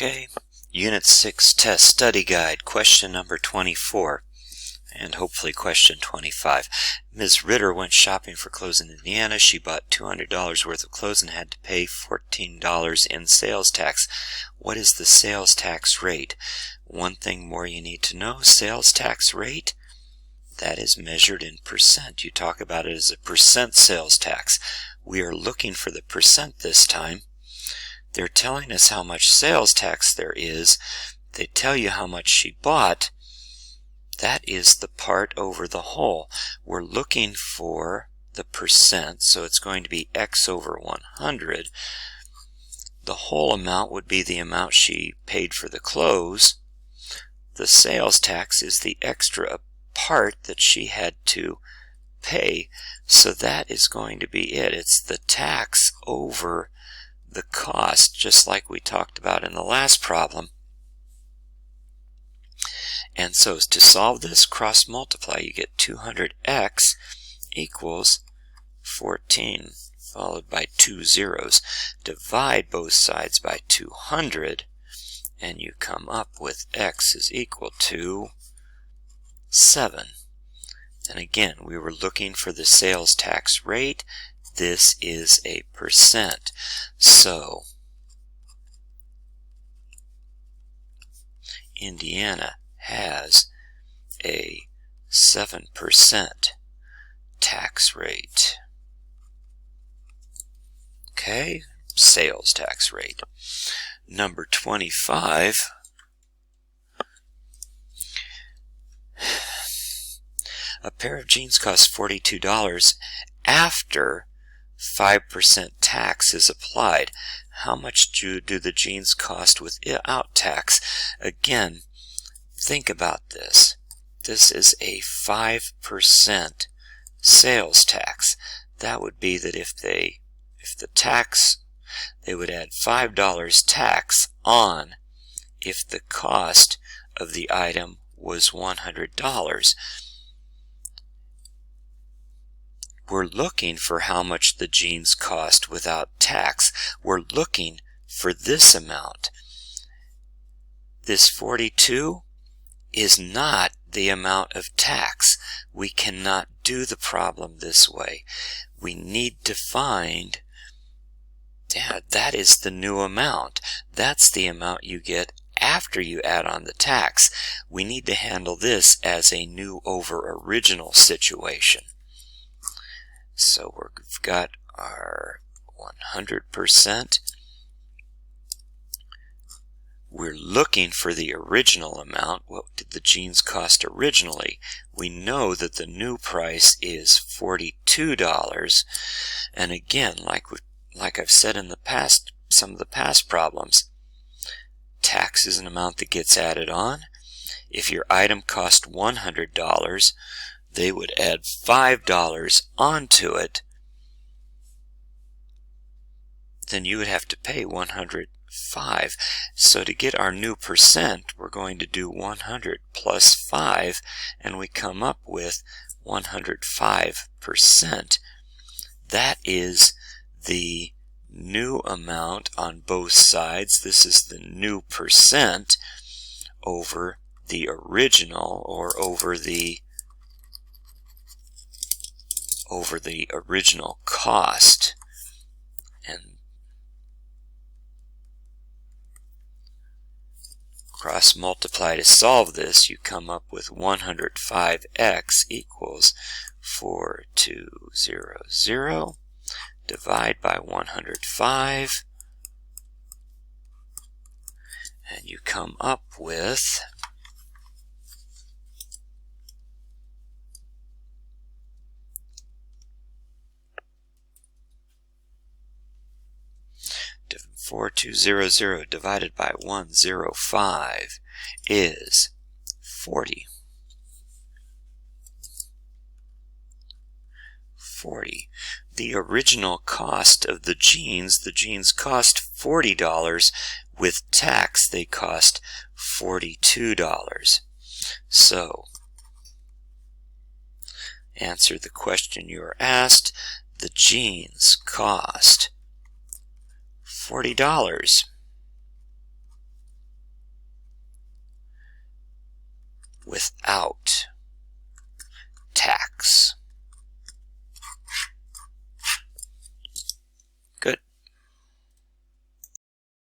Okay, Unit 6 Test Study Guide, question number 24, and hopefully question 25. Ms. Ritter went shopping for clothes in Indiana. She bought $200 worth of clothes and had to pay $14 in sales tax. What is the sales tax rate? One thing more you need to know, sales tax rate, that is measured in percent. You talk about it as a percent sales tax. We are looking for the percent this time. They're telling us how much sales tax there is. They tell you how much she bought. That is the part over the whole. We're looking for the percent, so it's going to be x over 100. The whole amount would be the amount she paid for the clothes. The sales tax is the extra part that she had to pay, so that is going to be it. It's the tax over the cost, just like we talked about in the last problem. And so to solve this, cross multiply, you get 200x equals 14 followed by 2 zeros. Divide both sides by 200 and you come up with x is equal to 7. And again, we were looking for the sales tax rate. This is a percent. So Indiana has a 7% tax rate. Okay, sales tax rate. Number 25. A pair of jeans costs $42 after 5% tax is applied. How much do the jeans cost without tax? Again, think about this. This is a 5% sales tax. That would be that if the tax, they would add $5 tax on if the cost of the item was $100. We're looking for how much the jeans cost without tax. We're looking for this amount. This 42 is not the amount of tax. We cannot do the problem this way. We need to find, that is the new amount. That's the amount you get after you add on the tax. We need to handle this as a new over original situation. So we've got our 100%. We're looking for the original amount. What did the jeans cost originally? We know that the new price is $42. And again, like I've said in the past, some of the past problems, tax is an amount that gets added on. If your item cost $100, they would add $5 onto it, then you would have to pay $105. So to get our new percent, we're going to do 100 plus 5, and we come up with 105%. That is the new amount on both sides. This is the new percent over the original, or over the original cost. And cross multiply to solve this, you come up with 105x equals 4200. Divide by 105 and you come up with 4200 divided by 105 is 40. 40. The original cost of the jeans cost $40. With tax, they cost $42. So, answer the question you are asked. The jeans cost $40. without